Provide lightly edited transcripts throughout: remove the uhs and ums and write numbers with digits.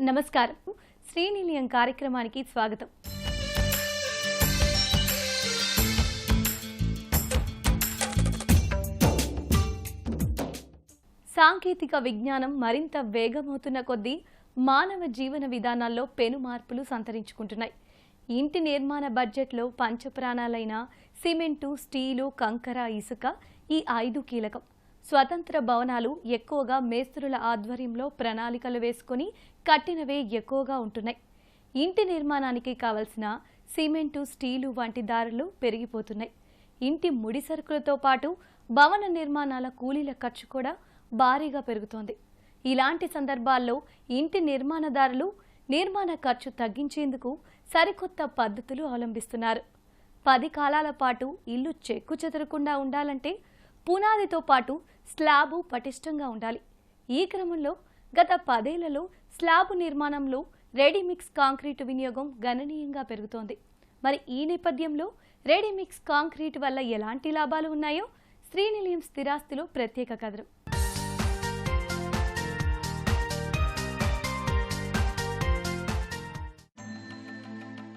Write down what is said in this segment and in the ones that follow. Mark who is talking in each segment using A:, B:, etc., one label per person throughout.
A: నమస్కారం. శ్రీనిలయం కార్యక్రమానికి స్వాగతం. సాంకేతిక విజ్ఞానం మరింత వేగమవుతున్న కొద్దీ మానవ జీవన విధానాల్లో పెను మార్పులు సంతరించుకుంటున్నాయి. ఇంటి నిర్మాణ బడ్జెట్లో పంచప్రాణాలైన సిమెంటు, స్టీలు, కంకర, ఇసుక ఈ 5 కీలకం. స్వతంత్ర భవనాలు ఎక్కువగా మేస్త్రుల ఆధ్వర్యంలో ప్రణాళికలు వేసుకుని కట్టినవే ఎక్కువగా ఉంటున్నాయి. ఇంటి నిర్మాణానికి కావలసిన సిమెంటు, స్టీలు వంటి ధరలు పెరిగిపోతున్నాయి. ఇంటి ముడి సరుకులతో పాటు భవన నిర్మాణాల కూలీల ఖర్చు కూడా భారీగా పెరుగుతోంది. ఇలాంటి సందర్భాల్లో ఇంటి నిర్మాణదారులు నిర్మాణ ఖర్చు తగ్గించేందుకు సరికొత్త పద్ధతులు అవలంబిస్తున్నారు. 10 కాలాల పాటు ఇల్లు చెక్కు చెదరకుండా ఉండాలంటే పునాదితో పాటు స్లాబు పటిష్టంగా ఉండాలి. ఈ క్రమంలో గత 10 ఏళ్లలో స్లాబు నిర్మాణంలో రెడీమిక్స్ కాంక్రీటు వినియోగం గణనీయంగా పెరుగుతోంది. మరి ఈ నేపథ్యంలో రెడీమిక్స్ కాంక్రీట్ వల్ల ఎలాంటి లాభాలు ఉన్నాయో శ్రీనిలయం స్థిరాస్తిలో ప్రత్యేక కథనం.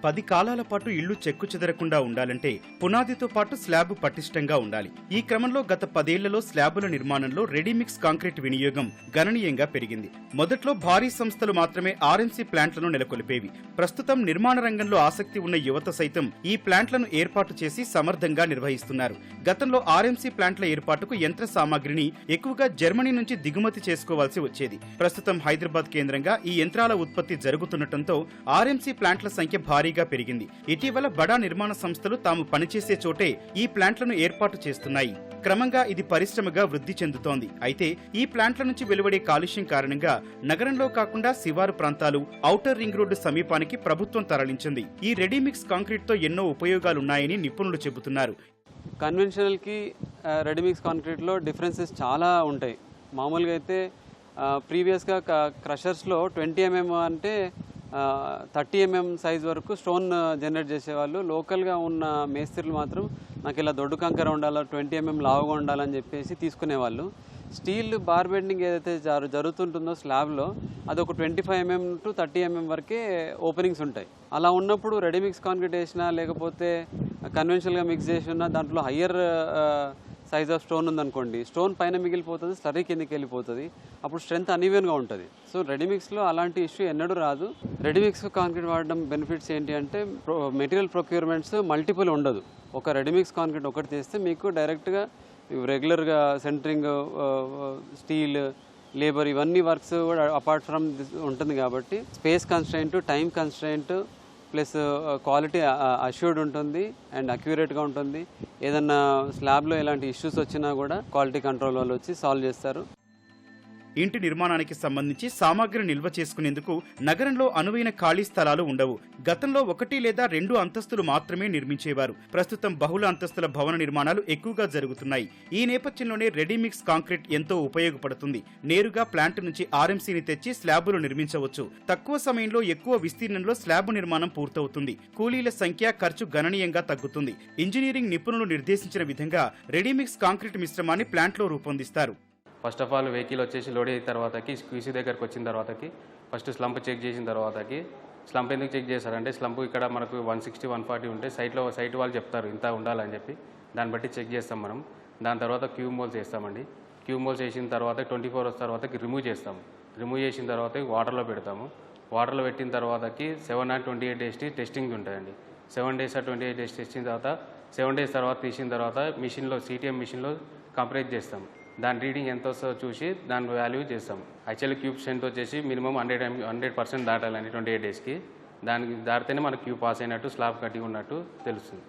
B: పది కాలాల పాటు ఇళ్లు చెక్కు చెదరకుండా ఉండాలంటే పునాదితో పాటు స్లాబ్ పటిష్టంగా ఉండాలి. ఈ క్రమంలో గత 10 ఏళ్లలో స్లాబుల నిర్మాణంలో రెడీమిక్స్ కాంక్రీట్ వినియోగం గణనీయంగా పెరిగింది. మొదట్లో భారీ సంస్థలు మాత్రమే ఆర్ఎంసీ ప్లాంట్లను నెలకొల్పేవి. ప్రస్తుతం నిర్మాణ రంగంలో ఆసక్తి ఉన్న యువత సైతం ఈ ప్లాంట్లను ఏర్పాటు చేసి సమర్థంగా నిర్వహిస్తున్నారు. గతంలో ఆర్ఎంసీ ప్లాంట్ల ఏర్పాటుకు యంత్ర సామాగ్రిని ఎక్కువగా జర్మనీ నుంచి దిగుమతి చేసుకోవాల్సి వచ్చేది. ప్రస్తుతం హైదరాబాద్ కేంద్రంగా ఈ యంత్రాల ఉత్పత్తి జరుగుతుండటంతో ఆర్ఎంసీ ప్లాంట్ల సంఖ్య భారీగా పెరిగింది. ఇటీవల బడా నిర్మాణ సంస్థలు తాము పనిచేసే చోటే ఈ ప్లాంట్లను ఏర్పాటు చేస్తున్నాయి. క్రమంగా ఇది పరిశ్రమగా వృద్ధి చెందుతోంది. అయితే ఈ ప్లాంట్ల నుంచి వెలువడే కాలుష్యం కారణంగా నగరంలో కాకుండా శివారు ప్రాంతాలు, ఔటర్ రింగ్ రోడ్డు సమీపానికి ప్రభుత్వం తరలించింది. ఈ రెడీమిక్స్ కాంక్రీట్ తో ఎన్నో ఉపయోగాలున్నాయని నిపుణులు చెబుతున్నారు.
C: కన్వెన్షనల్ కి రెడీమిక్స్ కాంక్రీట్ లో డిఫరెన్సెస్ చాలా ఉంటాయి. మామూలుగా అయితే ప్రీవియస్ గా క్రషర్స్ లో 20 mm అంటే 30 mm సైజ్ వరకు స్టోన్ జనరేట్ చేసేవాళ్ళు. లోకల్గా ఉన్న మేస్త్రులు మాత్రం నాకు ఇలా దొడ్డు కంకర ఉండాలా, 20 mm లావుగా ఉండాలని చెప్పేసి తీసుకునేవాళ్ళు. స్టీల్ బార్ బెండింగ్ ఏదైతే జరుగుతుంటుందో స్లాబ్లో అది ఒక 25 mm to 30 mm వరకే ఓపెనింగ్స్ ఉంటాయి. అలా ఉన్నప్పుడు రెడీమిక్స్ కాంక్రీట్ వేసినా లేకపోతే కన్వెన్షనల్గా మిక్స్ చేసినా దాంట్లో హయ్యర్ సైజ్ ఆఫ్ స్టోన్ ఉందనుకోండి, స్టోన్ పైన మిగిలిపోతుంది, స్లరీ కిందకి వెళ్ళిపోతుంది. అప్పుడు స్ట్రెంత్ అన్ఈవెన్గా ఉంటుంది. సో రెడీమిక్స్లో అలాంటి ఇష్యూ ఎన్నడూ రాదు. రెడీమిక్స్ కాంక్రీట్ వాడడం బెనిఫిట్స్ ఏంటి అంటే మెటీరియల్ ప్రొక్యూర్మెంట్స్ మల్టిపుల్ ఉండదు. ఒక రెడీమిక్స్ కాంక్రీట్ ఒకటి చేస్తే మీకు డైరెక్ట్గా రెగ్యులర్గా సెంటరింగ్, స్టీల్, లేబర్ ఇవన్నీ వర్క్స్ కూడా అపార్ట్ ఫ్రమ్ ఉంటుంది. కాబట్టి space constraint, time constraint plus quality assured ఉంటుంది అండ్ అక్యురేట్గా ఉంటుంది. ఏదన్నా స్లాబ్లో ఎలాంటి ఇష్యూస్ వచ్చినా కూడా క్వాలిటీ కంట్రోల్ వాళ్ళు వచ్చి సాల్వ్ చేస్తారు.
B: ఇంటి నిర్మాణానికి సంబంధించి సామాగ్రి నిల్వ చేసుకునేందుకు నగరంలో అనువైన ఖాళీ స్థలాలు ఉండవు. గతంలో 1 లేదా 2 అంతస్తులు మాత్రమే నిర్మించేవారు. ప్రస్తుతం బహుళ అంతస్తుల భవన నిర్మాణాలు ఎక్కువగా జరుగుతున్నాయి. ఈ నేపథ్యంలోనే రెడీమిక్స్ కాంక్రీట్ ఎంతో ఉపయోగపడుతుంది. నేరుగా ప్లాంట్ నుంచి ఆర్ఎంసీని తెచ్చి స్లాబులు నిర్మించవచ్చు. తక్కువ సమయంలో ఎక్కువ విస్తీర్ణంలో స్లాబు నిర్మాణం పూర్తవుతుంది. కూలీల సంఖ్య, ఖర్చు గణనీయంగా తగ్గుతుంది. ఇంజనీరింగ్ నిపుణులు నిర్దేశించిన విధంగా రెడీమిక్స్ కాంక్రీట్ మిశ్రమాన్ని ప్లాంట్లో రూపొందిస్తారు.
D: ఫస్ట్ ఆఫ్ ఆల్ వెహికల్ వచ్చేసి లోడ్ అయిన తర్వాతకి క్యూసీ దగ్గరకు వచ్చిన తర్వాతకి ఫస్ట్ స్లంప్ చెక్ చేసిన తర్వాతకి, స్లంప్ ఎందుకు చెక్ చేశారంటే స్లంప్ ఇక్కడ మనకు 160, 140 ఉంటే సైట్ వాళ్ళు చెప్తారు ఇంత ఉండాలని చెప్పి, దాన్ని బట్టి చెక్ చేస్తాం మనం. దాని తర్వాత క్యూ మోల్స్ వేస్తామండి. క్యూ మోల్స్ వేసిన తర్వాత 24 hours తర్వాతకి రిమూవ్ చేస్తాము. రిమూవ్ చేసిన తర్వాత వాటర్లో పెడతాము. వాటర్లో పెట్టిన తర్వాతకి 7 or 28 days టెస్టింగ్ ఉంటాయండి. 7 days or 28 days టెస్టింగ్ తర్వాత 7 days తర్వాత తీసిన తర్వాత మిషన్లో సిటిఎం మిషన్లో కంపరేట్ చేస్తాం. దాని రీడింగ్ ఎంత వస్తుందో చూసి దాని వాల్యూ చేస్తాం. యాక్చువల్లీ క్యూబ్ స్ట్రెంత్ వచ్చేసి మినిమం 100% దాటాలండి 28 daysకి. దానికి దాటితేనే మనకు క్యూబ్ పాస్ అయినట్టు, స్లాబ్ కట్టి ఉన్నట్టు తెలుస్తుంది.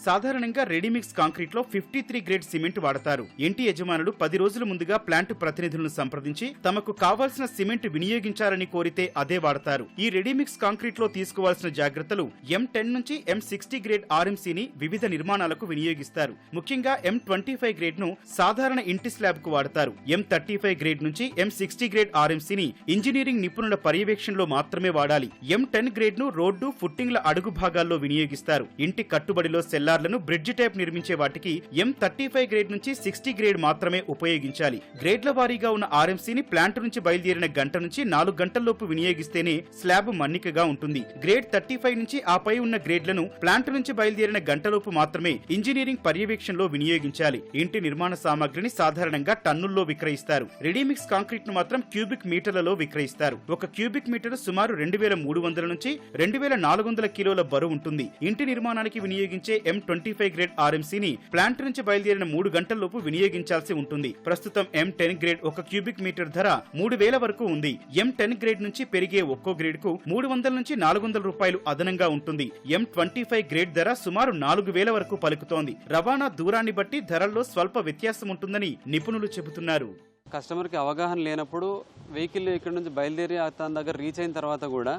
B: సాధారణంగా రెడీమిక్స్ కాంక్రీట్ లో 53 గ్రేడ్ సిమెంట్ వాడతారు. ఇంటి యజమానులు 10 రోజుల ముందుగా ప్లాంట్ ప్రతినిధులను సంప్రదించి తమకు కావాల్సిన సిమెంట్ వినియోగించాలని కోరితే అదే వాడతారు. ఈ రెడీమిక్స్ కాంక్రీట్ లో తీసుకోవాల్సిన జాగ్రత్తలు M10 నుంచి M60 గ్రేడ్ ఆర్ఎంసీని వివిధ నిర్మాణాలకు వినియోగిస్తారు. ముఖ్యంగా M25 గ్రేడ్ ను సాధారణ ఇంటి స్లాబ్ కు వాడతారు. M35 గ్రేడ్ నుంచి M60 గ్రేడ్ ఆర్ఎంసీని ఇంజనీరింగ్ నిపుణుల పర్యవేక్షణలో మాత్రమే వాడాలి. M10 గ్రేడ్ ను రోడ్డు, ఫుట్టింగ్ల అడుగు భాగాల్లో వినియోగిస్తారు. ఇంటి కట్టుబడిలో ఎల్ఆర్లను బ్రిడ్జ్ టైప్ నిర్మించే వాటికి M35 గ్రేడ్ నుంచి 60 గ్రేడ్ మాత్రమే ఉపయోగించాలి. గ్రేడ్ల వారీగా ఉన్న ఆర్ఎంసీని ప్లాంట్ నుంచి బయలుదేరిన గంట నుంచి 4 గంటల్లోపు వినియోగిస్తేనే స్లాబ్ మన్నికగా ఉంటుంది. గ్రేడ్ 35 నుంచి ఆపై ఉన్న గ్రేడ్లను ప్లాంట్ నుంచి బయలుదేరిన గంటలోపు మాత్రమే ఇంజనీరింగ్ పర్యవేక్షణలో వినియోగించాలి. ఇంటి నిర్మాణ సామాగ్రిని సాధారణంగా టన్నుల్లో విక్రయిస్తారు. రెడీమిక్స్ కాంక్రీట్ ను మాత్రం క్యూబిక్ మీటర్లలో విక్రయిస్తారు. ఒక క్యూబిక్ మీటర్ సుమారు 2300 నుంచి 2400 కిలోల బరువు ఉంటుంది. ఇంటి నిర్మాణానికి వినియోగించే M25 గ్రేడ్ ఆర్ఎంసీని ప్లాంట్ నుంచి బయలుదేరిన 3 గంటల్లోపు వినియోగించాల్సి ఉంటుంది. ప్రస్తుతం M10 గ్రేడ్ ఒక క్యూబిక్ మీటర్ ధర 3000 వరకు ఉంది. M10 గ్రేడ్ నుంచి పెరిగే ఒక్కో గ్రేడ్ కు 300 నుంచి 400 రూపాయలు అదనంగా ఉంటుంది. M25 గ్రేడ్ ధర సుమారు 4000 వరకు పలుకుతోంది. రవాణా దూరాన్ని బట్టి ధరల్లో స్వల్ప వ్యత్యాసం ఉంటుందని నిపుణులు చెబుతున్నారు.
C: కస్టమర్కి అవగాహన లేనప్పుడు వెహికల్ ఇక్కడ నుంచి బయలుదేరి తన దగ్గర రీచ్ అయిన తర్వాత కూడా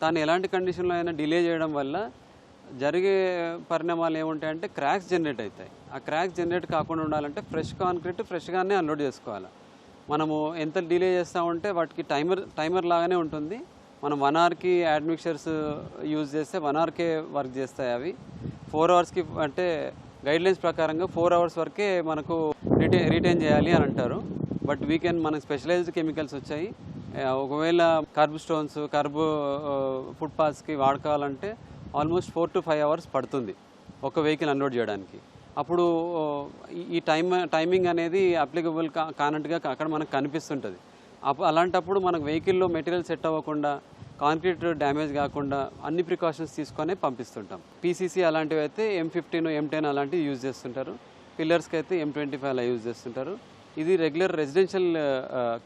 C: తాను ఎలాంటి కండిషన్లో అయినా డిలే చేయడం వల్ల జరిగే పరిణామాలు ఏముంటాయంటే క్రాక్స్ జనరేట్ అవుతాయి. ఆ క్రాక్స్ జనరేట్ కాకుండా ఉండాలంటే ఫ్రెష్ కాంక్రీట్ ఫ్రెష్గానే అన్లోడ్ చేసుకోవాలి. మనము ఎంత డిలే చేస్తామంటే వాటికి టైమర్ లాగానే ఉంటుంది. మనం 1 అవర్కి అడ్మిక్చర్స్ యూజ్ చేస్తే 1 అవర్కే వర్క్ చేస్తాయి. అవి 4 అవర్స్కి అంటే గైడ్లైన్స్ ప్రకారంగా 4 అవర్స్ వరకే మనకు రిటైన్ చేయాలి అని అంటారు. బట్ వీకెండ్ మనకు స్పెషలైజ్డ్ కెమికల్స్ వచ్చాయి. ఒకవేళ కర్బ్ స్టోన్స్ ఫుట్ పాత్స్కి వాడుకోవాలంటే ఆల్మోస్ట్ 4 to 5 అవర్స్ పడుతుంది ఒక వెహికల్ అన్లోడ్ చేయడానికి. అప్పుడు ఈ టైమింగ్ అనేది అప్లికబుల్ కానట్టుగా అక్కడ మనకు కనిపిస్తుంటుంది. అలాంటప్పుడు మనకు వెహికల్లో మెటీరియల్ సెట్ అవ్వకుండా కాంక్రీట్ డ్యామేజ్ కాకుండా అన్ని ప్రికాషన్స్ తీసుకొని పంపిస్తుంటాం. పీసీసీ అలాంటివి అయితే M15 M10 అలాంటివి యూజ్ చేస్తుంటారు. పిల్లర్స్కి అయితే M25 అలా యూజ్ చేస్తుంటారు. ఇది రెగ్యులర్ రెసిడెన్షియల్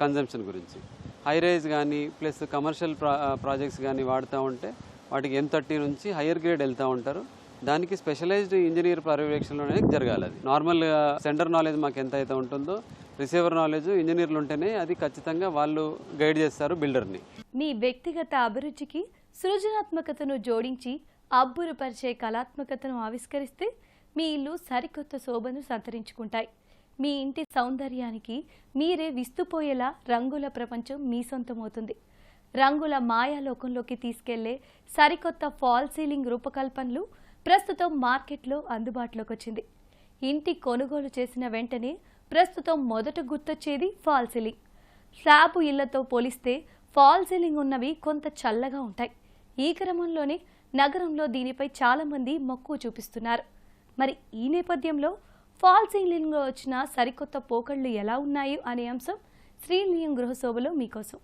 C: కన్జంప్షన్ గురించి. హై రైజ్ కానీ ప్లస్ కమర్షియల్ ప్రాజెక్ట్స్ కానీ వాడుతూ ఉంటే వాటికి M30 నుంచి హయ్యర్ గ్రేడ్ వెళ్తూ ఉంటారు. దానికి స్పెషలైజ్డ్ ఇంజనీర్ పర్యవేక్షణలోనే జరగాలి. అది నార్మల్ సెంటర్ నాలెడ్జ్ మాకు ఎంత అయితే ఉంటుందో రిసీవర్ నాలెడ్జ్ ఇంజనీర్లు ఉంటేనే అది ఖచ్చితంగా వాళ్ళు గైడ్ చేస్తారు బిల్డర్ని.
A: మీ వ్యక్తిగత అభిరుచికి సృజనాత్మకతను జోడించి అబ్బురుపరిచే కళాత్మకతను ఆవిష్కరిస్తే మీ ఇల్లు సరికొత్త శోభను సంతరించుకుంటాయి. మీ ఇంటి సౌందర్యానికి మీరే విస్తుపోయేలా రంగుల ప్రపంచం మీ సొంతమవుతుంది. రంగుల మాయాలోకంలోకి తీసుకెళ్లే సరికొత్త ఫాల్ సీలింగ్ రూపకల్పనలు ప్రస్తుతం మార్కెట్లో అందుబాటులోకి వచ్చింది. ఇంటి కొనుగోలు చేసిన వెంటనే ప్రస్తుతం మొదట గుర్తొచ్చేది ఫాల్ సీలింగ్. స్లాబ్ ఇళ్లతో పోలిస్తే ఫాల్ సీలింగ్ ఉన్నవి కొంత చల్లగా ఉంటాయి. ఈ క్రమంలోనే నగరంలో దీనిపై చాలామంది మక్కువ చూపిస్తున్నారు. మరి ఈ నేపథ్యంలో ఫాల్ సీలింగ్లో వచ్చిన సరికొత్త పోకళ్లు ఎలా ఉన్నాయి అనే అంశం శ్రీనిలయం గృహశోభలో మీకోసం.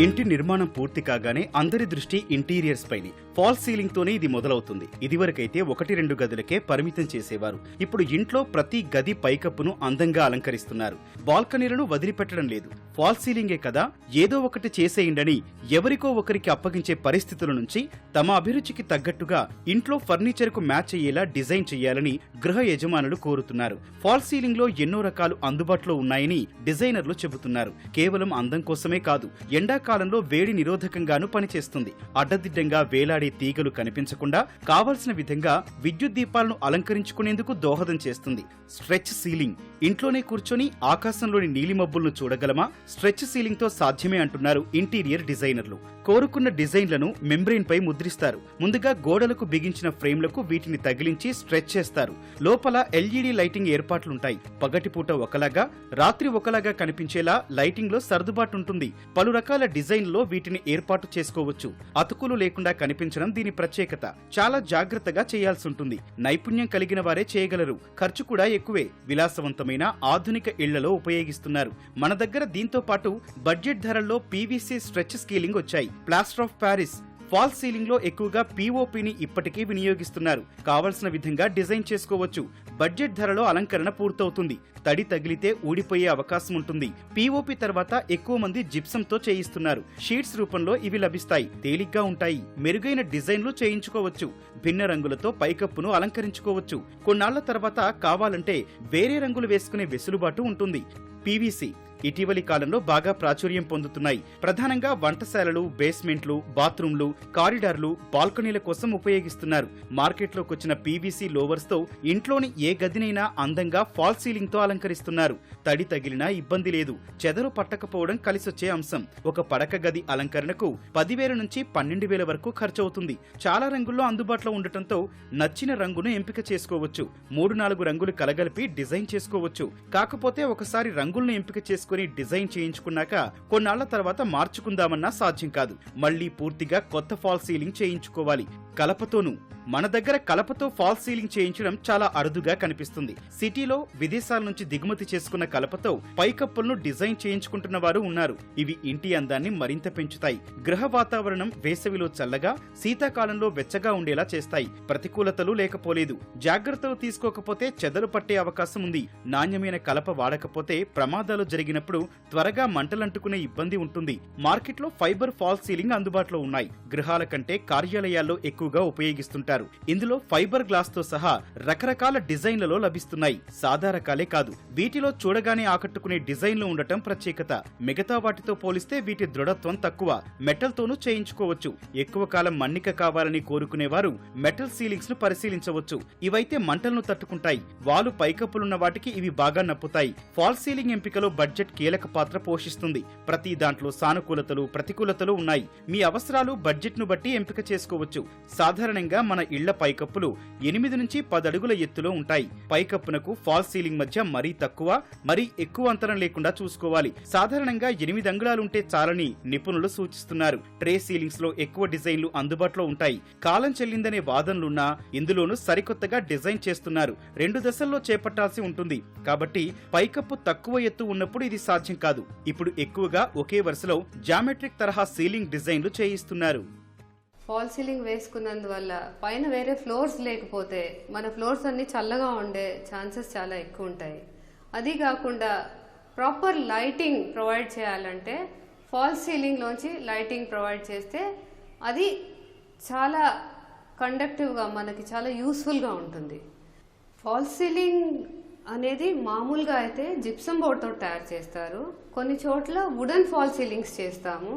B: ఇంటి నిర్మాణం పూర్తి కాగానే అందరి దృష్టి ఇంటీరియర్స్ పైనే. ఫాల్ సీలింగ్ తోనే ఇది మొదలవుతుంది. ఇదివరకైతే 1-2 గదులకే పరిమితం చేసేవారు. ఇప్పుడు ఇంట్లో ప్రతి గది పైకప్పును అందంగా అలంకరిస్తున్నారు. బాల్కనీలను వదిలిపెట్టడం లేదు. ఫాల్ సీలింగే కదా, ఏదో ఒకటి చేసేయండని ఎవరికో ఒకరికి అప్పగించే పరిస్థితుల నుంచి తమ అభిరుచికి తగ్గట్టుగా ఇంట్లో ఫర్నిచర్ కు మ్యాచ్ అయ్యేలా డిజైన్ చేయాలని గృహ యజమానులు కోరుతున్నారు. ఫాల్ సీలింగ్ లో ఎన్నో రకాలు అందుబాటులో ఉన్నాయని డిజైనర్లు చెబుతున్నారు. కేవలం అందం కోసమే కాదు, ఎండాకాలంలో వేడి నిరోధకంగానూ పనిచేస్తుంది. అడ్డదిడ్డంగా వేలాడే తీగలు కనిపించకుండా కావలసిన విధంగా విద్యుత్ దీపాలను అలంకరించుకునేందుకు దోహదం చేస్తుంది. Stretch ceiling. ఇంట్లోనే కూర్చొని ఆకాశంలోని నీలిమబ్బులను చూడగలమా? స్ట్రెచ్ సీలింగ్ తో సాధ్యమే అంటున్నారు ఇంటీరియర్ డిజైనర్లు. కోరుకున్న డిజైన్లను మెంబ్రెయిన్ పై ముద్రిస్తారు. ముందుగా గోడలకు బిగించిన ఫ్రేమ్లకు వీటిని తగిలించి స్ట్రెచ్ చేస్తారు. లోపల LED లైటింగ్ ఏర్పాట్లుంటాయి. పగటిపూట ఒకలాగా, రాత్రి ఒకలాగా కనిపించేలా లైటింగ్ లో సర్దుబాటు ఉంటుంది. పలు రకాల డిజైన్లో వీటిని ఏర్పాటు చేసుకోవచ్చు. అతుకులు లేకుండా కనిపించడం దీని ప్రత్యేకత. చాలా జాగ్రత్తగా చేయాల్సి ఉంటుంది. నైపుణ్యం కలిగిన వారే చేయగలరు. ఖర్చు కూడా ఎక్కువే. విలాసవంతమైన ఆధునిక ఇళ్లలో ఉపయోగిస్తున్నారు. మన దగ్గర దీంతో పాటు బడ్జెట్ ధరల్లో PVC స్ట్రెచ్ స్కేలింగ్ వచ్చాయి. Plaster of Paris. Fall ceiling లో ఎక్కువగా POPని ఇప్పటికీ వినియోగిస్తున్నారు. కావలసిన విధంగా డిజైన్ చేసుకోవచ్చు. బడ్జెట్ ధరలో అలంకరణ పూర్తవుతుంది. తడి తగిలితే ఊడిపోయే అవకాశం ఉంటుంది. POP తర్వాత ఎక్కువ మంది జిప్సంతో చేయిస్తున్నారు. షీట్స్ రూపంలో ఇవి లభిస్తాయి. తేలిగ్గా ఉంటాయి. మెరుగైన డిజైన్లు చేయించుకోవచ్చు. భిన్న రంగులతో పైకప్పును అలంకరించుకోవచ్చు. కొన్నాళ్ల తర్వాత కావాలంటే వేరే రంగులు వేసుకునే వెసులుబాటు ఉంటుంది. PVC ఇటీవలి కాలంలో బాగా ప్రాచుర్యం పొందుతున్నాయి. ప్రధానంగా వంటశాలలు, బేస్మెంట్లు, బాత్రూంలు, కారిడార్లు, బాల్కనీల కోసం ఉపయోగిస్తున్నారు. మార్కెట్లోకొచ్చిన పీవీసీ లోవర్స్ తో ఇంట్లోని ఏ గదినైనా అందంగా ఫాల్ సీలింగ్ తో అలంకరిస్తున్నారు. తడి తగిలినా ఇబ్బంది లేదు. చెదలు పట్టకపోవడం కలిసొచ్చే అంశం. ఒక పడక గది అలంకరణకు 10,000 నుంచి 12,000 వరకు ఖర్చవుతుంది. చాలా రంగుల్లో అందుబాటులో ఉండటంతో నచ్చిన రంగును ఎంపిక చేసుకోవచ్చు. 3-4 రంగులు కలగలిపి డిజైన్ చేసుకోవచ్చు. కాకపోతే ఒకసారి రంగులను ఎంపిక చేసుకుని డిజైన్ చేయించుకున్నాక కొన్నాళ్ల తర్వాత మార్చుకుందామన్నా సాధ్యం కాదు. మళ్లీ పూర్తిగా కొత్త ఫాల్ సీలింగ్ చేయించుకోవాలి. కలపతోనూ. మన దగ్గర కలపతో ఫాల్ సీలింగ్ చేయించడం చాలా అరుదుగా కనిపిస్తుంది. సిటీలో విదేశాల నుంచి దిగుమతి చేసుకున్న కలపతో పైకప్పులను డిజైన్ చేయించుకుంటున్న వారు ఉన్నారు. ఇవి ఇంటి అందాన్ని మరింత పెంచుతాయి. గృహ వాతావరణం వేసవిలో చల్లగా, శీతాకాలంలో వెచ్చగా ఉండేలా చేస్తాయి. ప్రతికూలతలు లేకపోలేదు. జాగ్రత్తలు తీసుకోకపోతే చెదలు పట్టే అవకాశం ఉంది. నాణ్యమైన కలప వాడకపోతే ప్రమాదాలు జరిగినప్పుడు త్వరగా మంటలంటుకునే ఇబ్బంది ఉంటుంది. మార్కెట్లో ఫైబర్ ఫాల్ సీలింగ్ అందుబాటులో ఉన్నాయి. గృహాల కంటే కార్యాలయాల్లో ఎక్కువగా ఉపయోగిస్తుంటారు. ఇందులో ఫైబర్ గ్లాస్ తో సహా రకరకాల డిజైన్లలో లభిస్తున్నాయి. సాదా రకాలే కాదు, వీటిలో చూడగానే ఆకట్టుకునే డిజైన్లు ఉండటం ప్రత్యేకత. మిగతా వాటితో పోలిస్తే వీటి దృఢత్వం తక్కువ. మెటల్ తోనూ చేయించుకోవచ్చు. ఎక్కువ కాలం మన్నిక కావాలని కోరుకునేవారు మెటల్ సీలింగ్స్ ను పరిశీలించవచ్చు. ఇవైతే మంటలను తట్టుకుంటాయి. వాలు పైకప్పులున్న వాటికి ఇవి బాగా నప్పుతాయి. ఫాల్ సీలింగ్ ఎంపికలో బడ్జెట్ కీలక పాత్ర పోషిస్తుంది. ప్రతి దాంట్లో సానుకూలతలు, ప్రతికూలతలు ఉన్నాయి. మీ అవసరాలు, బడ్జెట్ ను బట్టి ఎంపిక చేసుకోవచ్చు. సాధారణంగా మన ఇళ్ల పైకప్పులు 8 నుంచి 10 అడుగుల ఎత్తులో ఉంటాయి. పైకప్పునకు ఫాల్ సీలింగ్ మధ్య మరీ తక్కువ, మరీ ఎక్కువ అంతరం లేకుండా చూసుకోవాలి. సాధారణంగా 8 అంగుళాలుంటే చాలని నిపుణులు సూచిస్తున్నారు. ట్రే సీలింగ్స్ లో ఎక్కువ డిజైన్లు అందుబాటులో ఉంటాయి. కాలం చెల్లిందనే వాదనలున్నా ఇందులోనూ సరికొత్తగా డిజైన్ చేస్తున్నారు. 2 దశల్లో చేపట్టాల్సి ఉంటుంది. కాబట్టి పైకప్పు తక్కువ ఎత్తు ఉన్నప్పుడు ఇది సాధ్యం కాదు. ఇప్పుడు ఎక్కువగా ఒకే వరుసలో జామెట్రిక్ తరహా సీలింగ్ డిజైన్లు చేయిస్తున్నారు.
E: ఫాల్ సీలింగ్ వేసుకున్నందువల్ల పైన వేరే ఫ్లోర్స్ లేకపోతే మన ఫ్లోర్స్ అన్ని చల్లగా ఉండే ఛాన్సెస్ చాలా ఎక్కువ ఉంటాయి. అది కాకుండా ప్రాపర్ లైటింగ్ ప్రొవైడ్ చేయాలంటే ఫాల్ సీలింగ్లోంచి లైటింగ్ ప్రొవైడ్ చేస్తే అది చాలా కండక్టివ్గా మనకి చాలా యూస్ఫుల్గా ఉంటుంది. ఫాల్ సీలింగ్ అనేది మామూలుగా అయితే జిప్సమ్ బోర్డ్తో తయారు చేస్తారు. కొన్ని చోట్ల వుడెన్ ఫాల్ సీలింగ్స్ చేస్తాము.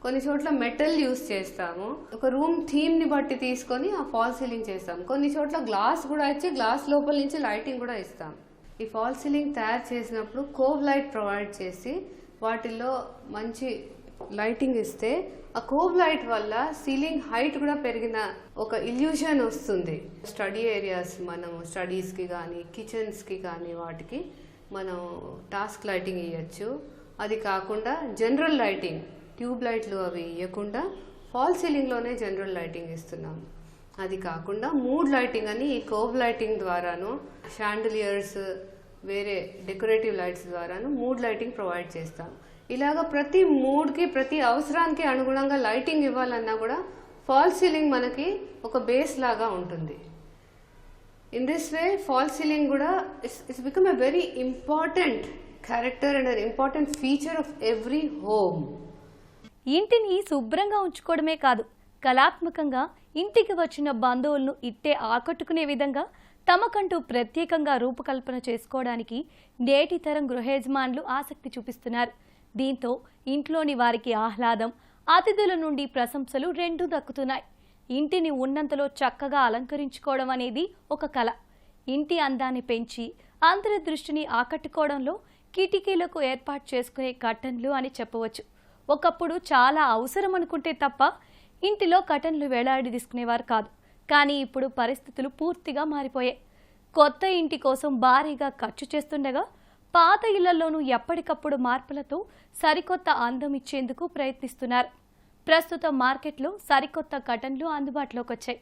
E: కొన్ని చోట్ల మెటల్ యూస్ చేస్తాము. ఒక రూమ్ థీమ్ ని బట్టి తీసుకొని ఆ ఫాల్ సీలింగ్ చేస్తాము. కొన్ని చోట్ల గ్లాస్ కూడా ఇచ్చి గ్లాస్ లోపల నుంచి లైటింగ్ కూడా ఇస్తాం. ఈ ఫాల్ సీలింగ్ తయారు చేసినప్పుడు కోవ్ లైట్ ప్రొవైడ్ చేసి వాటిల్లో మంచి లైటింగ్ ఇస్తే ఆ కోవ్ లైట్ వల్ల సీలింగ్ హైట్ కూడా పెరిగిన ఒక ఇల్యూషన్ వస్తుంది. స్టడీ ఏరియాస్, మనం స్టడీస్కి కానీ కిచెన్స్కి కానీ వాటికి మనం టాస్క్ లైటింగ్ ఇవ్వచ్చు. అది కాకుండా జనరల్ లైటింగ్, ట్యూబ్ లైట్లు అవి ఇవ్వకుండా ఫాల్ సీలింగ్లోనే జనరల్ లైటింగ్ ఇస్తున్నాము. అది కాకుండా మూడ్ లైటింగ్ అని ఈ కోవ్ లైటింగ్ ద్వారాను, షాండిలియర్స్, వేరే డెకరేటివ్ లైట్స్ ద్వారాను మూడ్ లైటింగ్ ప్రొవైడ్ చేస్తాం. ఇలాగ ప్రతి మూడ్కి, ప్రతి అవసరానికి అనుగుణంగా లైటింగ్ ఇవ్వాలన్నా కూడా ఫాల్ సీలింగ్ మనకి ఒక బేస్ లాగా ఉంటుంది. In this way fall ceiling కూడా it's become a very important character and an important feature of every home.
A: ఇంటిని శుభ్రంగా ఉంచుకోవడమే కాదు, కళాత్మకంగా ఇంటికి వచ్చిన బంధువులను ఇట్టే ఆకట్టుకునే విధంగా తమకంటూ ప్రత్యేకంగా రూపకల్పన చేసుకోవడానికి నేటి తరం గృహయజమానులు ఆసక్తి చూపిస్తున్నారు. దీంతో ఇంట్లోని వారికి ఆహ్లాదం, అతిథుల నుండి ప్రశంసలు రెండూ దక్కుతున్నాయి. ఇంటిని ఉన్నంతలో చక్కగా అలంకరించుకోవడం అనేది ఒక కళ. ఇంటి అందాన్ని పెంచి అందరి దృష్టిని ఆకట్టుకోవడంలో కిటికీలకు ఏర్పాటు చేసుకునే కర్టన్లు అని చెప్పవచ్చు. ఒకప్పుడు చాలా అవసరం అనుకుంటే తప్ప ఇంటిలో కర్టన్లు వేలాడి తీసుకునేవారు కాదు. కానీ ఇప్పుడు పరిస్థితులు పూర్తిగా మారిపోయాయి. కొత్త ఇంటి కోసం భారీగా ఖర్చు చేస్తుండగా పాత ఇళ్లలోనూ ఎప్పటికప్పుడు మార్పులతో సరికొత్త అందం ఇచ్చేందుకు ప్రయత్నిస్తున్నారు. ప్రస్తుతం మార్కెట్లో సరికొత్త కర్టన్లు అందుబాటులోకి వచ్చాయి.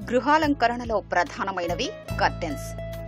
F: గృహాలంకరణలో ప్రధానమైనవి కర్టెన్స్.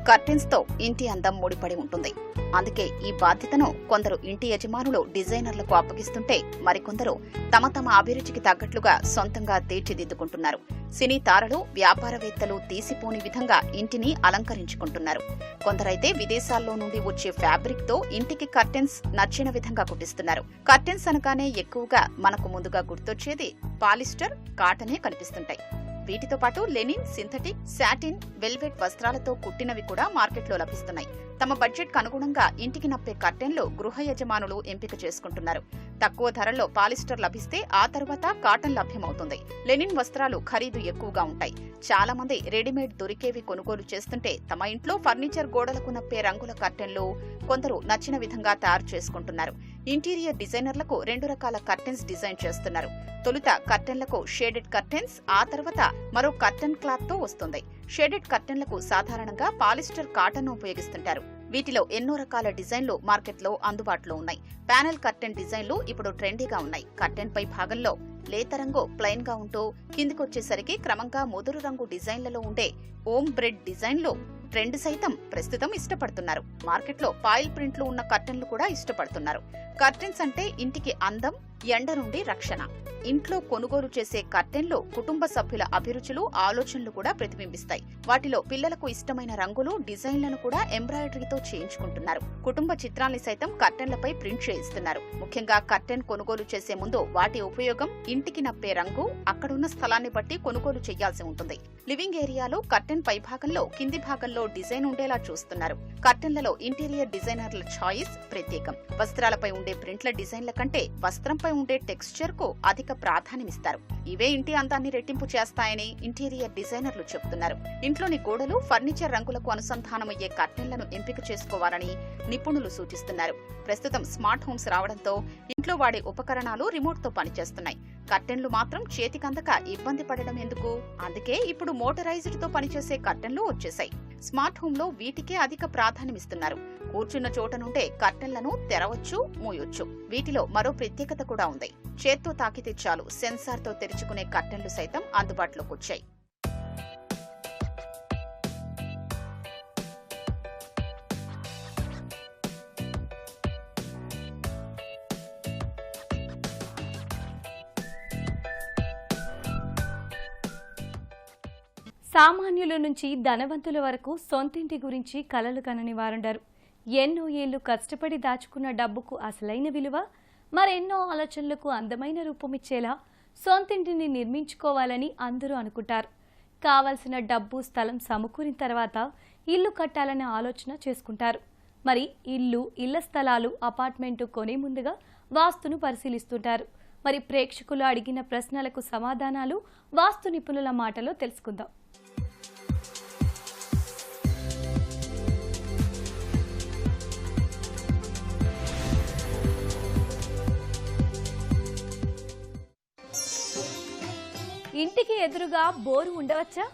F: కర్టెన్స్ తో ఇంటి అందం ముడిపడి ఉంటుంది. అందుకే ఈ బాధ్యతను కొందరు ఇంటి యజమానులు డిజైనర్లకు అప్పగిస్తుంటే మరికొందరు తమ తమ అభిరుచికి తగ్గట్లుగా సొంతంగా తీర్చిదిద్దుకుంటున్నారు. సినీ తారలు, వ్యాపారవేత్తలు తీసిపోని విధంగా ఇంటిని అలంకరించుకుంటున్నారు. కొందరైతే విదేశాల్లో నుండి వచ్చే ఫ్యాబ్రిక్ తో ఇంటికి కర్టెన్స్ నచ్చిన విధంగా కుట్టిస్తున్నారు. కర్టెన్స్ అనగానే ఎక్కువగా మనకు ముందుగా గుర్తొచ్చేది పాలిస్టర్, కాటనే కనిపిస్తుంటాయి. వీటితో పాటు లెనిన్, సింథటిక్, సాటిన్, వెల్వెట్ వస్త్రాలతో కుట్టినవి కూడా మార్కెట్లో లభిస్తున్నాయి. తమ బడ్జెట్ కు అనుగుణంగా ఇంటికి నప్పే కర్టెన్లు గృహ యజమానులు ఎంపిక చేసుకుంటున్నారు. తక్కువ ధరల్లో పాలిస్టర్ లభిస్తే ఆ తర్వాత కాటన్ లభ్యమవుతుంది. లెనిన్ వస్త్రాలు ఖరీదు ఎక్కువగా ఉంటాయి. చాలా మంది రెడీమేడ్ దొరికేవి కొనుగోలు చేస్తుంటే తమ ఇంట్లో ఫర్నిచర్ గోడలకు నప్పే రంగుల కర్టెన్లు కొందరు నచ్చిన విధంగా తయారు చేసుకుంటున్నారు. ఇంటీరియర్ డిజైనర్లకు 2 రకాల కర్టెన్స్ డిజైన్ చేస్తున్నారు. తొలుత కర్టెన్లకు షేడెడ్ కర్టెన్స్, ఆ తర్వాత మరో కర్టెన్ క్లాత్ తో వస్తుంది. షేడెడ్ కర్టెన్లకు సాధారణంగా పాలిస్టర్ కాటన్ ఉపయోగిస్తుంటారు. వీటిలో ఎన్నో రకాల డిజైన్లు మార్కెట్లో అందుబాటులో ఉన్నాయి. ప్యానెల్ కర్టెన్ డిజైన్లు ఇప్పుడు ట్రెండీగా ఉన్నాయి. కర్టెన్ పై భాగంలో లేత రంగు ప్లెయిన్ గా ఉంటూ కిందికొచ్చేసరికి క్రమంగా ముదురు రంగు డిజైన్లలో ఉండే ఓమ్ బ్రెడ్ డిజైన్లు ట్రెండ్ సైతం ప్రస్తుతం ఇష్టపడుతున్నారు. మార్కెట్లో పాయిల్ ప్రింట్లు ఉన్న కర్టెన్లు కూడా ఇష్టపడుతున్నారు. కర్టెన్స్ అంటే ఇంటికి అందం, ఎండ నుండి రక్షణ. ఇంట్లో కొనుగోలు చేసే కర్టెన్లు కుటుంబ సభ్యుల అభిరుచులు, ఆలోచనలు కూడా ప్రతిబింబిస్తాయి. వాటిలో పిల్లలకు ఇష్టమైన రంగులు, డిజైన్లను కూడా ఎంబ్రాయిడరీతో చేయించుకుంటున్నారు. కుటుంబ చిత్రాల్ని సైతం కర్టెన్లపై ప్రింట్ చేయిస్తున్నారు. ముఖ్యంగా కర్టెన్ కొనుగోలు చేసే ముందు వాటి ఉపయోగం, ఇంటికి నప్పే రంగు, అక్కడున్న స్థలాన్ని బట్టి కొనుగోలు చేయాల్సి ఉంటుంది. లివింగ్ ఏరియాలో కర్టెన్ పై భాగంలో, కింది భాగంలో డిజైన్ ఉండేలా చూస్తున్నారు. కర్టెన్లలో ఇంటీరియర్ డిజైనర్ల ఛాయిస్ ప్రత్యేకం. వస్త్రాలపై ఉండే ప్రింట్ల డిజైన్ల కంటే వస్త్రంపై ఉండే టెక్స్చర్ కు అధిక ప్రాధాన్యమిస్తారు. ఇవే ఇంటి అందాన్ని రెట్టింపు చేస్తాయని ఇంటీరియర్ డిజైనర్లు చెబుతున్నారు. ఇంట్లోని గోడలు, ఫర్నిచర్ రంగులకు అనుసంధానమయ్యే కర్టెన్లను ఎంపిక చేసుకోవాలని నిపుణులు సూచిస్తున్నారు. ప్రస్తుతం స్మార్ట్ హోమ్స్ రావడంతో ఇంట్లో వాడే ఉపకరణాలు రిమోట్ తో పనిచేస్తున్నాయి. కర్టెన్లు మాత్రం చేతికందక ఇబ్బంది పడడం ఎందుకు? అందుకే ఇప్పుడు మోటరైజ్డ్ తో పనిచేసే కర్టెన్లు వచ్చేశాయి. స్మార్ట్ హోమ్ లో వీటికే అధిక ప్రాధాన్యమిస్తున్నారు. కూర్చున్న చోట నుండే కర్టెన్లను తెరవచ్చు, మూయొచ్చు. వీటిలో మరో ప్రత్యేకత కూడా ఉంది. చేత్తో తాకితే చాలు సెన్సార్ తో తెరుచుకునే కర్టెన్లు సైతం అందుబాటులోకి వచ్చాయి.
A: సామాన్యుల నుంచి ధనవంతుల వరకు సొంతింటి గురించి కలలు కనని వారుండరు. ఎన్నో ఏళ్లు కష్టపడి దాచుకున్న డబ్బుకు అసలైన విలువ, మరెన్నో ఆలోచనలకు అందమైన రూపమిచ్చేలా సొంతింటిని నిర్మించుకోవాలని అందరూ అనుకుంటారు. కావలసిన డబ్బు, స్థలం సమకూరిన తర్వాత ఇల్లు కట్టాలనే ఆలోచన చేసుకుంటారు. మరి ఇళ్ల స్థలాలు, అపార్ట్మెంటు కొనే ముందుగా వాస్తును పరిశీలిస్తుంటారు. మరి ప్రేక్షకులు అడిగిన ప్రశ్నలకు సమాధానాలు వాస్తు నిపుణుల మాటలో తెలుసుకుందాం. ఇంటికి ఎదురుగా బోరు ఉండవచ్చా?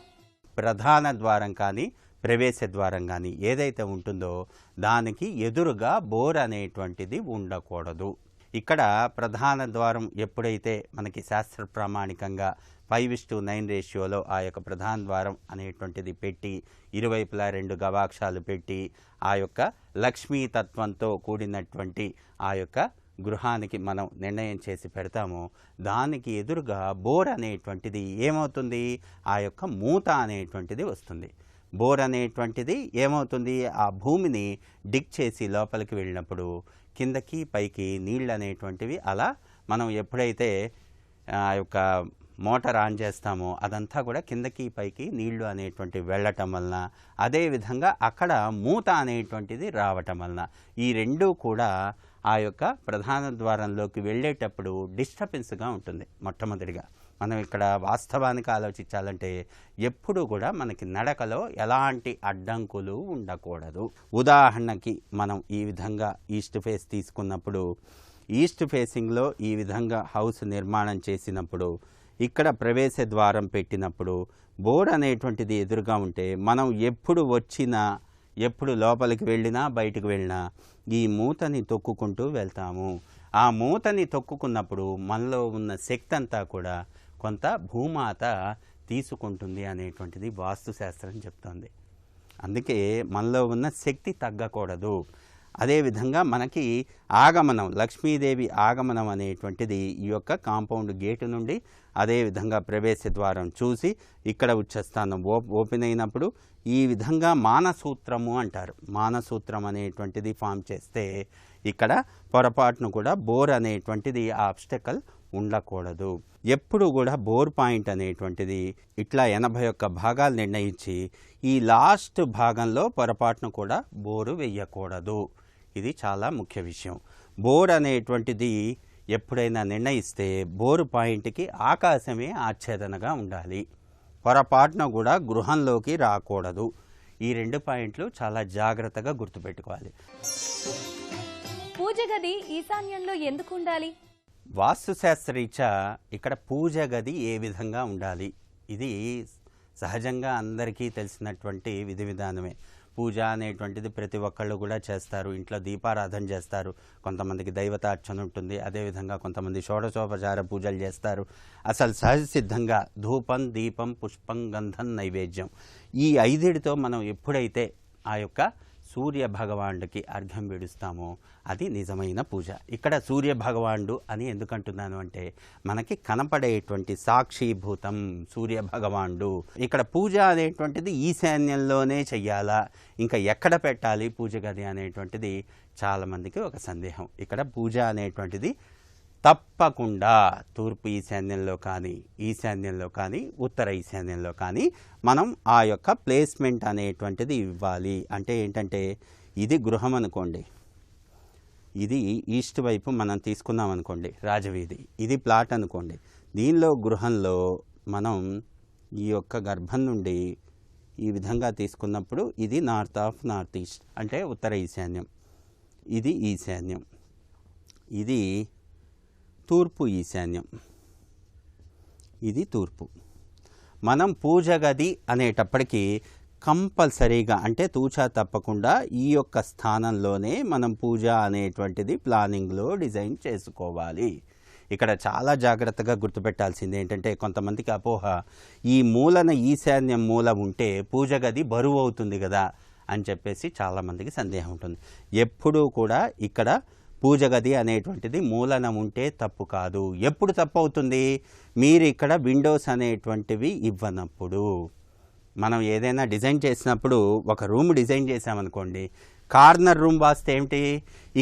G: ప్రధాన ద్వారం కానీ ప్రవేశ ద్వారం కానీ ఏదైతే ఉంటుందో దానికి ఎదురుగా బోర్ అనేటువంటిది ఉండకూడదు. ఇక్కడ ప్రధాన ద్వారం ఎప్పుడైతే మనకి శాస్త్ర ప్రామాణికంగా 5:9 రేషియోలో ఆ యొక్క ప్రధాన ద్వారం అనేటువంటిది పెట్టి, ఇరువైపులా 2 గవాక్షాలు పెట్టి, ఆ యొక్క లక్ష్మీతత్వంతో కూడినటువంటి ఆ యొక్క గృహానికి మనం నిర్ణయం చేసి పెడతాము. దానికి ఎదురుగా బోర్ అనేటువంటిది ఏమవుతుంది? ఆ యొక్క మూత అనేటువంటిది వస్తుంది. బోర్ అనేటువంటిది ఏమవుతుంది? ఆ భూమిని డిగ్ చేసి లోపలికి వెళ్ళినప్పుడు కిందకి పైకి నీళ్ళు అనేటువంటివి అలా మనం ఎప్పుడైతే ఆ యొక్క మోటార్ ఆన్ చేస్తామో అదంతా కూడా కిందకి పైకి నీళ్లు అనేటువంటివి వెళ్ళటం వలన, అదేవిధంగా అక్కడ మూత అనేటువంటిది రావటం వలన ఈ రెండూ కూడా ఆ యొక్క ప్రధాన ద్వారంలోకి వెళ్ళేటప్పుడు డిస్టర్బెన్స్గా ఉంటుంది. మొట్టమొదటిగా మనం ఇక్కడ వాస్తవానికి ఆలోచించాలంటే ఎప్పుడు కూడా మనకి నడకలో ఎలాంటి అడ్డంకులు ఉండకూడదు. ఉదాహరణకి మనం ఈ విధంగా ఈస్ట్ ఫేస్ తీసుకున్నప్పుడు, ఈస్ట్ ఫేసింగ్లో ఈ విధంగా హౌస్ నిర్మాణం చేసినప్పుడు, ఇక్కడ ప్రవేశ ద్వారం పెట్టినప్పుడు బోర్ అనేటువంటిది ఎదురుగా ఉంటే మనం ఎప్పుడు వచ్చినా, ఎప్పుడు లోపలికి వెళ్ళినా బయటకు వెళ్ళినా ఈ మూతని తొక్కుకుంటూ వెళ్తాము. ఆ మూతని తొక్కుకున్నప్పుడు మనలో ఉన్న శక్తి అంతా కూడా కొంత భూమాత తీసుకుంటుంది అనేటువంటిది వాస్తుశాస్త్రం చెప్తోంది. అందుకే మనలో ఉన్న శక్తి తగ్గకూడదు. అదేవిధంగా మనకి ఆగమనం, లక్ష్మీదేవి ఆగమనం అనేటువంటిది ఈ యొక్క కాంపౌండ్ గేటు నుండి, అదేవిధంగా ప్రవేశ ద్వారం చూసి ఇక్కడ ఉచ్చస్థానం ఓపెన్ అయినప్పుడు ఈ విధంగా మానసూత్రము అంటారు. మానసూత్రం అనేటువంటిది ఫామ్ చేస్తే ఇక్కడ పొరపాటును కూడా బోర్ అనేటువంటిది ఆ ఆబ్స్టకల్ ఉండకూడదు. ఎప్పుడు కూడా బోర్ పాయింట్ అనేటువంటిది ఇట్లా 81 భాగాలు నిర్ణయించి ఈ లాస్ట్ భాగంలో పొరపాటును కూడా బోరు వేయకూడదు. ఇది చాలా ముఖ్య విషయం. బోర్ అనేటువంటిది ఎప్పుడైనా నిర్ణయిస్తే బోరు పాయింట్కి ఆకాశమే ఆచ్ఛేదనగా ఉండాలి. పొరపాటున కూడా గృహంలోకి రాకూడదు. ఈ 2 పాయింట్లు చాలా జాగ్రత్తగా గుర్తుపెట్టుకోవాలి.
A: పూజ గది ఈశాన్యంలో ఎందుకు ఉండాలి?
G: వాస్తుశాస్త్రరీత్యా ఇక్కడ పూజ గది ఏ విధంగా ఉండాలి, ఇది సహజంగా అందరికీ తెలిసినటువంటి విధి విధానమే. పూజ అనేటువంటిది ప్రతి ఒక్కళ్ళు కూడా చేస్తారు. ఇంట్లో దీపారాధన చేస్తారు, కొంతమందికి దైవతార్చన ఉంటుంది, అదేవిధంగా కొంతమంది షోడశోపచార పూజలు చేస్తారు. అసలు సహజ సిద్ధంగా ధూపం, దీపం, పుష్పం, గంధం, నైవేద్యం ఈ 5తో మనం ఎప్పుడైతే ఆ యొక్క సూర్య భగవానుడికి అర్ఘ్యం విడుస్తామో అది నిజమైన పూజ. ఇక్కడ సూర్య భగవానుడు అని ఎందుకంటున్నాను అంటే మనకి కనపడేటువంటి సాక్షిభూతం సూర్య భగవానుడు. ఇక్కడ పూజ అనేటువంటిది ఈశాన్యంలోనే చెయ్యాలా, ఇంకా ఎక్కడ పెట్టాలి పూజ గది అనేటువంటిది చాలామందికి ఒక సందేహం. ఇక్కడ పూజ అనేటువంటిది తప్పకుండా తూర్పు ఈశాన్యంలో కానీ ఉత్తర ఈశాన్యంలో కానీ మనం ఆ యొక్క ప్లేస్మెంట్ అనేటువంటిది ఇవ్వాలి. అంటే ఏంటంటే ఇది గృహం అనుకోండి, ఇది ఈస్ట్ వైపు మనం తీసుకున్నాం అనుకోండి రాజవీధి, ఇది ప్లాట్ అనుకోండి. దీనిలో గృహంలో మనం ఈ యొక్క గర్భం నుండి ఈ విధంగా తీసుకున్నప్పుడు ఇది నార్త్ ఆఫ్ నార్త్ ఈస్ట్ అంటే ఉత్తర ఈశాన్యం, ఇది ఈశాన్యం, ఇది తూర్పు ఈశాన్యం, ఇది తూర్పు. మనం పూజ గది అనేటప్పటికీ కంపల్సరీగా అంటే తూచా తప్పకుండా ఈ యొక్క స్థానంలోనే మనం పూజ అనేటువంటిది ప్లానింగ్లో డిజైన్ చేసుకోవాలి. ఇక్కడ చాలా జాగ్రత్తగా గుర్తుపెట్టాల్సింది ఏంటంటే కొంతమందికి అపోహ, ఈ మూలన ఈశాన్యం మూల ఉంటే పూజ గది బరువు అవుతుంది కదా అని చెప్పేసి చాలామందికి సందేహం ఉంటుంది. ఎప్పుడూ కూడా ఇక్కడ పూజ గది అనేటువంటిది మూలన ఉంటే తప్పు కాదు. ఎప్పుడు తప్పు అవుతుంది? మీరు ఇక్కడ విండోస్ అనేటువంటివి ఇవ్వనప్పుడు. మనం ఏదైనా డిజైన్ చేసినప్పుడు ఒక రూమ్ డిజైన్ చేసామనుకోండి, కార్నర్ రూమ్ వాస్తే ఏమిటి,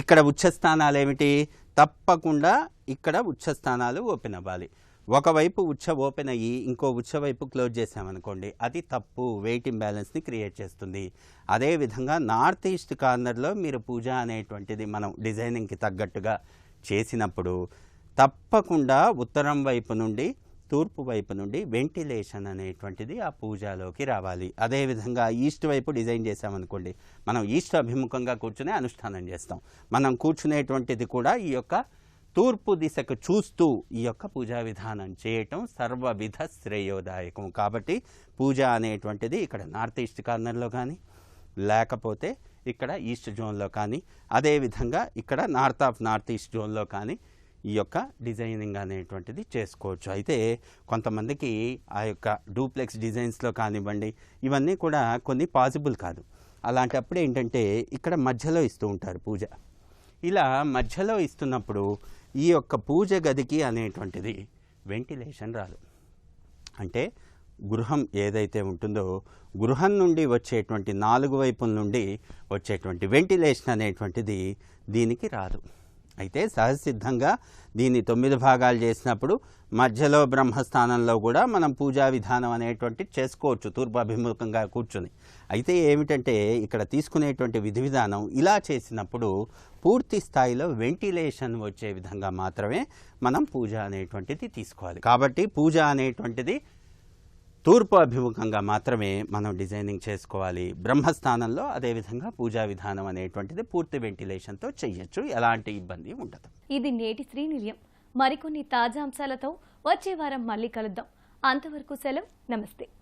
G: ఇక్కడ ఉచ్చస్థానాలు ఏమిటి, తప్పకుండా ఇక్కడ ఉచ్చస్థానాలు ఓపెన్ అవ్వాలి. ఒకవైపు ఉచ్చ ఓపెన్ అయ్యి ఇంకో ఉచ్చ వైపు క్లోజ్ చేసామనుకోండి, అది తప్పు, వెయిట్ ఇంబ్యాలెన్స్ని క్రియేట్ చేస్తుంది. అదేవిధంగా నార్త్ ఈస్ట్ కార్నర్లో మీరు పూజ అనేటువంటిది మనం డిజైనింగ్కి తగ్గట్టుగా చేసినప్పుడు తప్పకుండా ఉత్తరం వైపు నుండి తూర్పు వైపు నుండి వెంటిలేషన్ అనేటువంటిది ఆ పూజలోకి రావాలి. అదేవిధంగా ఈస్ట్ వైపు డిజైన్ చేసామనుకోండి, మనం ఈస్ట్ అభిముఖంగా కూర్చునే అనుష్ఠానం చేస్తాం. మనం కూర్చునేటువంటిది కూడా ఈ యొక్క తూర్పు దిశకు చూస్తూ ఈ యొక్క పూజా విధానం చేయటం సర్వవిధ శ్రేయోదాయకం. కాబట్టి పూజ అనేటువంటిది ఇక్కడ నార్త్ ఈస్ట్ కార్నర్లో కానీ లేకపోతే ఇక్కడ ఈస్ట్ జోన్లో కానీ అదేవిధంగా ఇక్కడ నార్త్ ఆఫ్ నార్త్ ఈస్ట్ జోన్లో కానీ ఈ యొక్క డిజైనింగ్ అనేటువంటిది చేసుకోవచ్చు. అయితే కొంతమందికి ఆ యొక్క డూప్లెక్స్ డిజైన్స్లో కానివ్వండి ఇవన్నీ కూడా కొన్ని పాసిబుల్ కాదు. అలాంటప్పుడు ఏంటంటే ఇక్కడ మధ్యలో ఇస్తూ ఉంటారు పూజ. ఇలా మధ్యలో ఇస్తున్నప్పుడు ఈ యొక్క పూజ గదికి అనేటువంటిది వెంటిలేషన్ రాదు. అంటే గృహం ఏదైతే ఉంటుందో గృహం నుండి వచ్చేటువంటి 4 వైపుల నుండి వచ్చేటువంటి వెంటిలేషన్ అనేటువంటిది దీనికి రాదు. అయితే సహజసిద్ధంగా దీన్ని 9 భాగాలు చేసినప్పుడు మధ్యలో బ్రహ్మస్థానంలో కూడా మనం పూజా విధానం అనేటువంటి చేసుకోవచ్చు తూర్పు అభిముఖంగా కూర్చొని. అయితే ఏమిటంటే ఇక్కడ తీసుకునేటువంటి విధి విధానం ఇలా చేసినప్పుడు పూర్తి స్థాయిలో వెంటిలేషన్ వచ్చే విధంగా మాత్రమే మనం పూజ అనేటువంటిది తీసుకోవాలి. కాబట్టి పూజ అనేటువంటిది తూర్పు అభిముఖంగా మాత్రమే మనం డిజైనింగ్ చేసుకోవాలి. బ్రహ్మస్థానంలో అదేవిధంగా పూజా విధానం అనేటువంటిది పూర్తి వెంటిలేషన్తో చేయొచ్చు, ఎలాంటి ఇబ్బంది ఉండదు.
A: ఇది నేటి శ్రీనిలయం. మరికొన్ని తాజా అంశాలతో వచ్చే వారం మళ్ళీ కలుద్దాం. అంతవరకు సెలవు, నమస్తే.